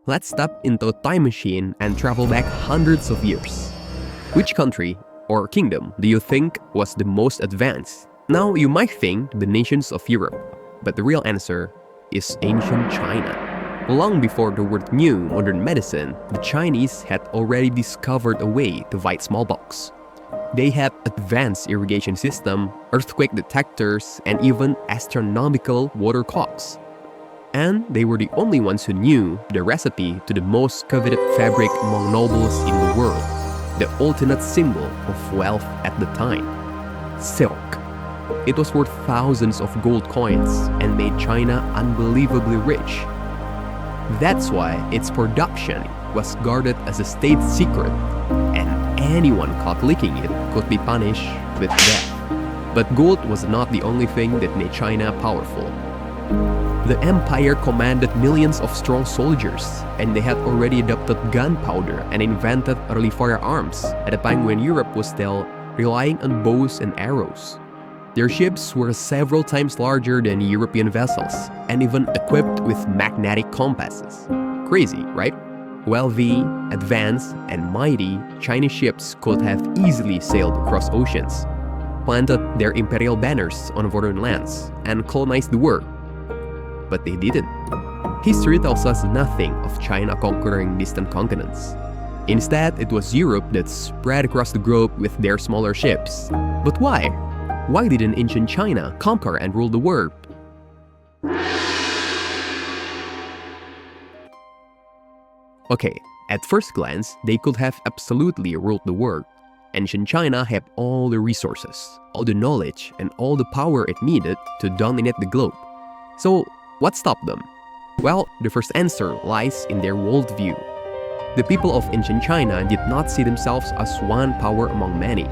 Let's step into a time machine and travel back hundreds of years. Which country or kingdom do you think was the most advanced? Now, you might think the nations of Europe, but the real answer is ancient China. Long before the world knew modern medicine, the Chinese had already discovered a way to fight smallpox. They had advanced irrigation system, earthquake detectors, and even astronomical water clocks. And they were the only ones who knew the recipe to the most coveted fabric among nobles in the world, the ultimate symbol of wealth at the time, silk. It was worth thousands of gold coins and made China unbelievably rich. That's why its production was guarded as a state secret, and anyone caught leaking it could be punished with death. But gold was not the only thing that made China powerful. The empire commanded millions of strong soldiers, and they had already adopted gunpowder and invented early firearms at a time when Europe was still relying on bows and arrows. Their ships were several times larger than European vessels, and even equipped with magnetic compasses. Crazy, right? Wealthy, advanced, and mighty, Chinese ships could have easily sailed across oceans, planted their imperial banners on foreign lands, and colonized the world. But they didn't. History tells us nothing of China conquering distant continents. Instead, it was Europe that spread across the globe with their smaller ships. But why? Why didn't ancient China conquer and rule the world? Okay, at first glance, they could have absolutely ruled the world. Ancient China had all the resources, all the knowledge, and all the power it needed to dominate the globe. So, what stopped them? Well, the first answer lies in their worldview. The people of ancient China did not see themselves as one power among many.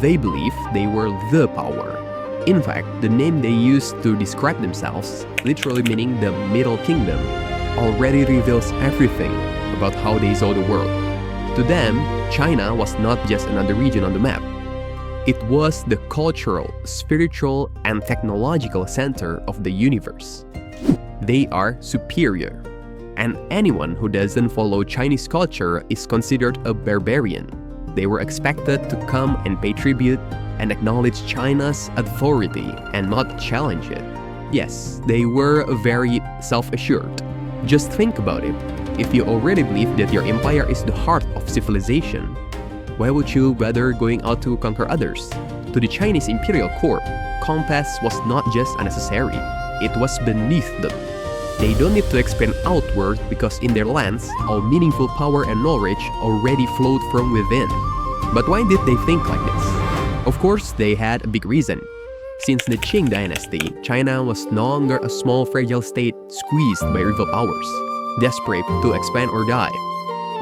They believed they were the power. In fact, the name they used to describe themselves, literally meaning the Middle Kingdom, already reveals everything about how they saw the world. To them, China was not just another region on the map. It was the cultural, spiritual, and technological center of the universe. They are superior, and anyone who doesn't follow Chinese culture is considered a barbarian. They were expected to come and pay tribute and acknowledge China's authority and not challenge it. Yes, they were very self-assured. Just think about it. If you already believe that your empire is the heart of civilization, why would you bother going out to conquer others? To the Chinese imperial court, compass was not just unnecessary, it was beneath them. They don't need to expand outward because in their lands, all meaningful power and knowledge already flowed from within. But why did they think like this? Of course, they had a big reason. Since the Qing dynasty, China was no longer a small fragile state squeezed by rival powers, desperate to expand or die.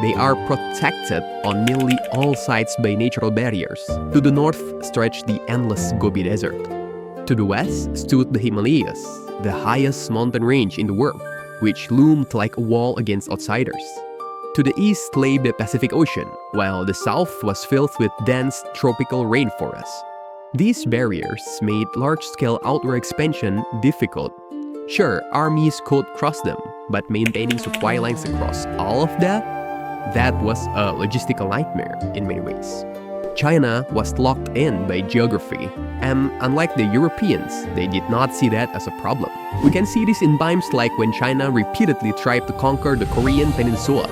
They are protected on nearly all sides by natural barriers. To the north stretched the endless Gobi Desert. To the west stood the Himalayas, the highest mountain range in the world, which loomed like a wall against outsiders. To the east lay the Pacific Ocean, while the south was filled with dense tropical rainforests. These barriers made large-scale outward expansion difficult. Sure, armies could cross them, but maintaining supply lines across all of that was a logistical nightmare in many ways. China was locked in by geography, and unlike the Europeans, they did not see that as a problem. We can see this in times like when China repeatedly tried to conquer the Korean peninsula.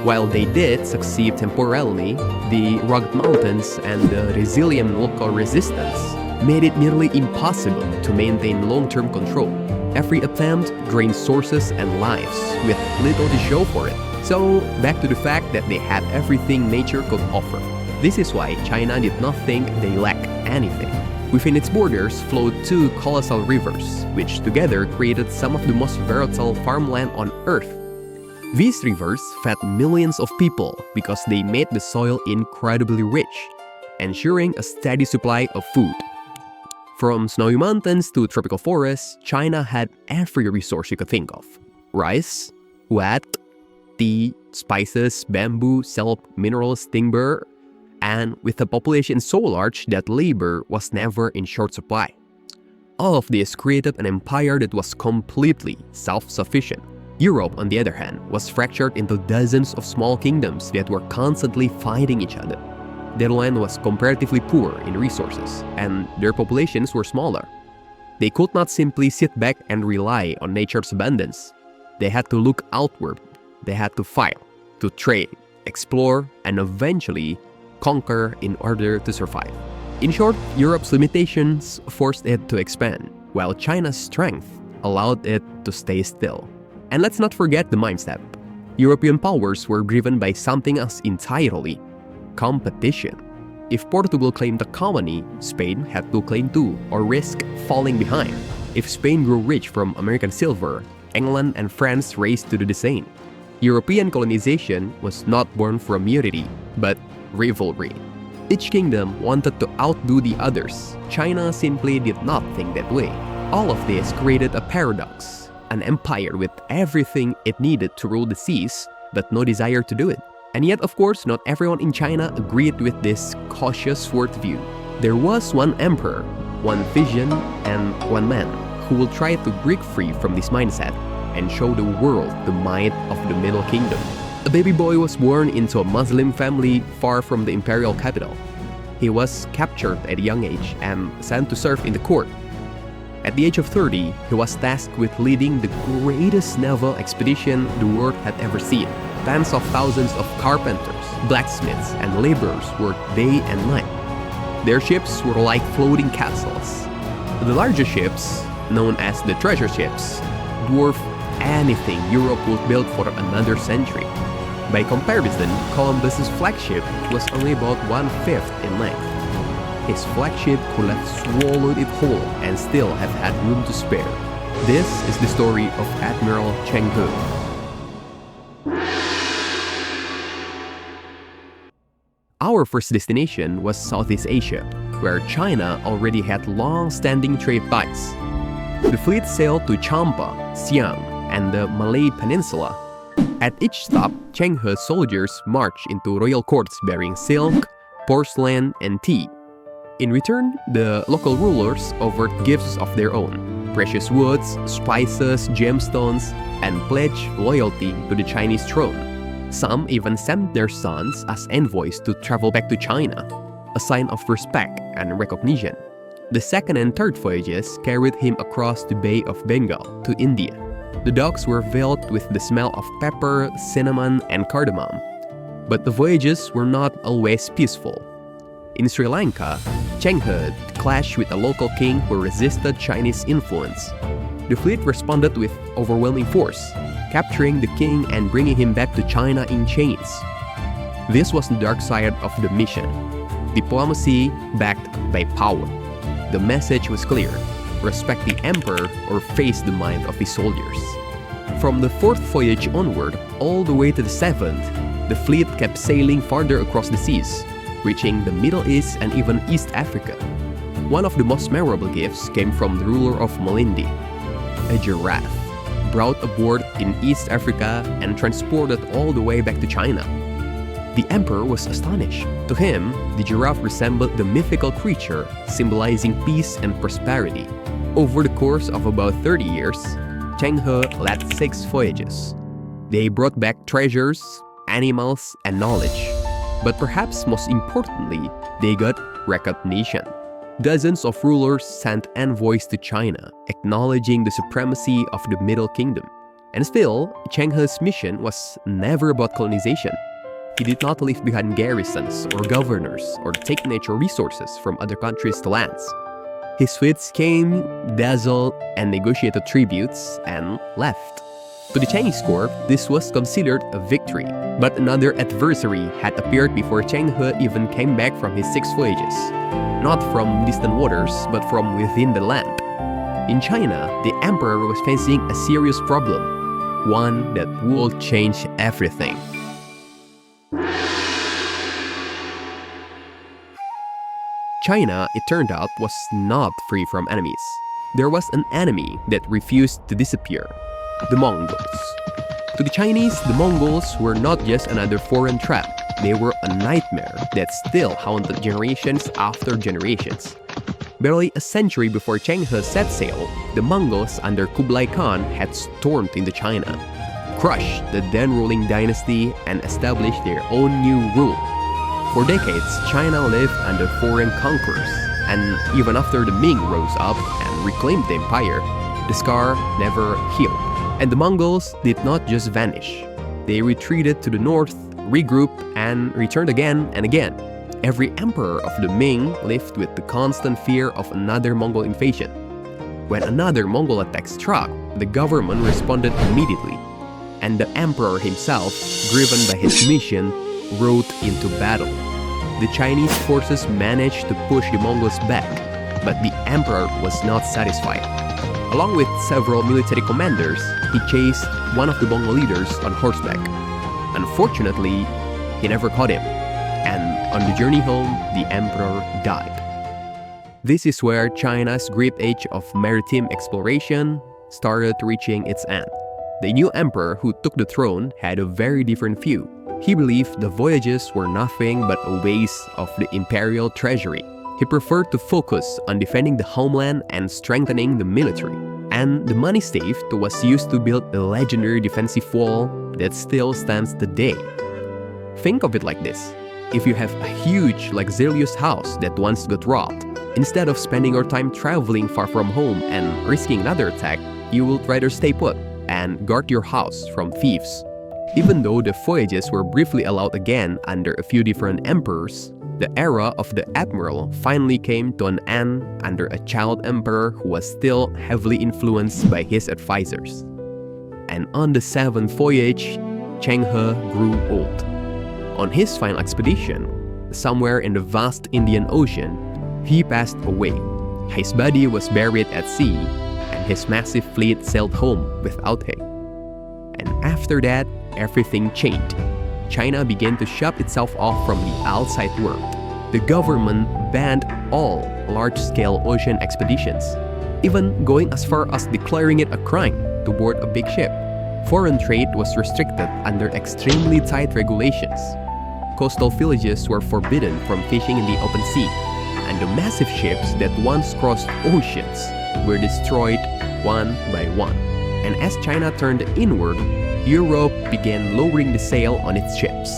While they did succeed temporarily, the rugged mountains and the resilient local resistance made it nearly impossible to maintain long-term control. Every attempt drained sources and lives, with little to show for it. So, back to the fact that they had everything nature could offer. This is why China did not think they lacked anything. Within its borders flowed two colossal rivers, which together created some of the most fertile farmland on Earth. These rivers fed millions of people because they made the soil incredibly rich, ensuring a steady supply of food. From snowy mountains to tropical forests, China had every resource you could think of. Rice, wheat, tea, spices, bamboo, silk, minerals, timber, and with a population so large that labor was never in short supply. All of this created an empire that was completely self-sufficient. Europe, on the other hand, was fractured into dozens of small kingdoms that were constantly fighting each other. Their land was comparatively poor in resources, and their populations were smaller. They could not simply sit back and rely on nature's abundance. They had to look outward. They had to fight, to trade, explore, and eventually conquer in order to survive. In short, Europe's limitations forced it to expand, while China's strength allowed it to stay still. And let's not forget the mindset. European powers were driven by something else entirely: competition. If Portugal claimed a colony, Spain had to claim too, or risk falling behind. If Spain grew rich from American silver, England and France raced to do the same. European colonization was not born from unity, but rivalry. Each kingdom wanted to outdo the others. China simply did not think that way. All of this created a paradox: an empire with everything it needed to rule the seas, but no desire to do it. And yet, of course, not everyone in China agreed with this cautious worldview. There was one emperor, one vision, and one man who will try to break free from this mindset and show the world the might of the Middle Kingdom. A baby boy was born into a Muslim family far from the imperial capital. He was captured at a young age and sent to serve in the court. At the age of 30, he was tasked with leading the greatest naval expedition the world had ever seen. Tens of thousands of carpenters, blacksmiths, and laborers worked day and night. Their ships were like floating castles. The largest ships, known as the treasure ships, dwarfed anything Europe would build for another century. By comparison, Columbus's flagship was only about 1/5 in length. His flagship could have swallowed it whole and still have had room to spare. This is the story of Admiral Cheng He. Our first destination was Southeast Asia, where China already had long-standing trade ties. The fleet sailed to Champa, Siam, and the Malay Peninsula. At each stop, Cheng He's soldiers marched into royal courts bearing silk, porcelain, and tea. In return, the local rulers offered gifts of their own: precious woods, spices, gemstones, and pledged loyalty to the Chinese throne. Some even sent their sons as envoys to travel back to China, a sign of respect and recognition. The second and third voyages carried him across the Bay of Bengal to India. The docks were filled with the smell of pepper, cinnamon, and cardamom. But the voyages were not always peaceful. In Sri Lanka, Cheng He clashed with a local king who resisted Chinese influence. The fleet responded with overwhelming force, capturing the king and bringing him back to China in chains. This was the dark side of the mission: diplomacy backed by power. The message was clear: respect the emperor or face the mind of his soldiers. From the fourth voyage onward, all the way to the seventh, the fleet kept sailing farther across the seas, reaching the Middle East and even East Africa. One of the most memorable gifts came from the ruler of Malindi, a giraffe, brought aboard in East Africa and transported all the way back to China. The emperor was astonished. To him, the giraffe resembled the mythical creature, symbolizing peace and prosperity. Over the course of about 30 years, Cheng He led 6 voyages. They brought back treasures, animals, and knowledge. But perhaps most importantly, they got recognition. Dozens of rulers sent envoys to China, acknowledging the supremacy of the Middle Kingdom. And still, Cheng He's mission was never about colonization. He did not leave behind garrisons or governors or take natural resources from other countries to lands. His fleets came, dazzled, and negotiated tributes, and left. To the Chinese court, this was considered a victory. But another adversary had appeared before Cheng He even came back from his 6 voyages. Not from distant waters, but from within the land. In China, the emperor was facing a serious problem, one that would change everything. China, it turned out, was not free from enemies. There was an enemy that refused to disappear: the Mongols. To the Chinese, the Mongols were not just another foreign threat. They were a nightmare that still haunted generations after generations. Barely a century before Cheng He set sail, the Mongols under Kublai Khan had stormed into China. crush the then ruling dynasty and establish their own new rule. For decades, China lived under foreign conquerors, and even after the Ming rose up and reclaimed the empire, the scar never healed. And the Mongols did not just vanish. They retreated to the north, regrouped, and returned again and again. Every emperor of the Ming lived with the constant fear of another Mongol invasion. When another Mongol attack struck, the government responded immediately, and the emperor himself, driven by his mission, rode into battle. The Chinese forces managed to push the Mongols back, but the emperor was not satisfied. Along with several military commanders, he chased one of the Mongol leaders on horseback. Unfortunately, he never caught him, and on the journey home, the emperor died. This is where China's great age of maritime exploration started reaching its end. The new emperor who took the throne had a very different view. He believed the voyages were nothing but a waste of the imperial treasury. He preferred to focus on defending the homeland and strengthening the military. And the money saved was used to build a legendary defensive wall that still stands today. Think of it like this. If you have a huge, luxurious house that once got robbed, instead of spending your time traveling far from home and risking another attack, you would rather stay put and guard your house from thieves. Even though the voyages were briefly allowed again under a few different emperors, the era of the admiral finally came to an end under a child emperor who was still heavily influenced by his advisors. And on the 7th voyage, Cheng He grew old. On his final expedition, somewhere in the vast Indian Ocean, he passed away. His body was buried at sea, and his massive fleet sailed home without him. And after that, everything changed. China began to shut itself off from the outside world. The government banned all large-scale ocean expeditions, even going as far as declaring it a crime to board a big ship. Foreign trade was restricted under extremely tight regulations. Coastal villages were forbidden from fishing in the open sea, and the massive ships that once crossed oceans were destroyed one by one. And as China turned inward, Europe began lowering the sail on its ships.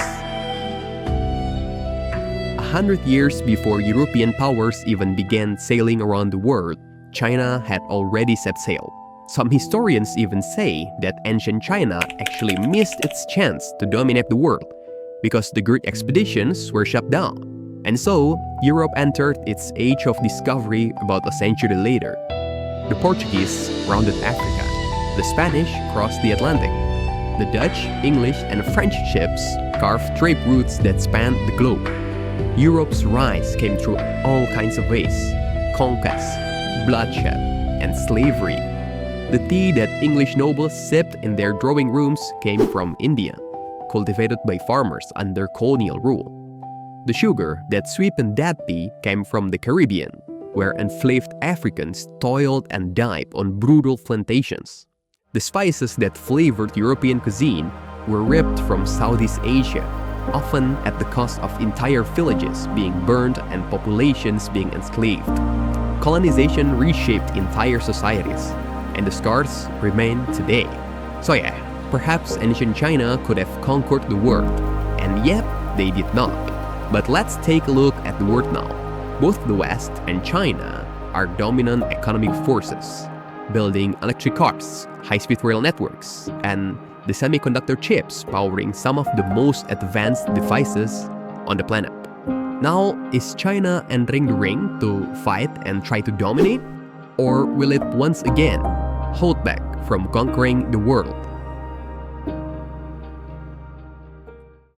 100 years before European powers even began sailing around the world, China had already set sail. Some historians even say that ancient China actually missed its chance to dominate the world because the great expeditions were shut down. And so, Europe entered its age of discovery about a century later. The Portuguese rounded Africa. The Spanish crossed the Atlantic. The Dutch, English, and French ships carved trade routes that spanned the globe. Europe's rise came through all kinds of ways: conquest, bloodshed, and slavery. The tea that English nobles sipped in their drawing rooms came from India, cultivated by farmers under colonial rule. The sugar that sweetened that tea came from the Caribbean, where enslaved Africans toiled and died on brutal plantations. The spices that flavored European cuisine were ripped from Southeast Asia, often at the cost of entire villages being burned and populations being enslaved. Colonization reshaped entire societies, and the scars remain today. So yeah, perhaps ancient China could have conquered the world, and yet they did not. But let's take a look at the world now. Both the West and China are dominant economic forces, building electric cars, high-speed rail networks, and the semiconductor chips powering some of the most advanced devices on the planet. Now, is China entering the ring to fight and try to dominate? Or will it once again hold back from conquering the world?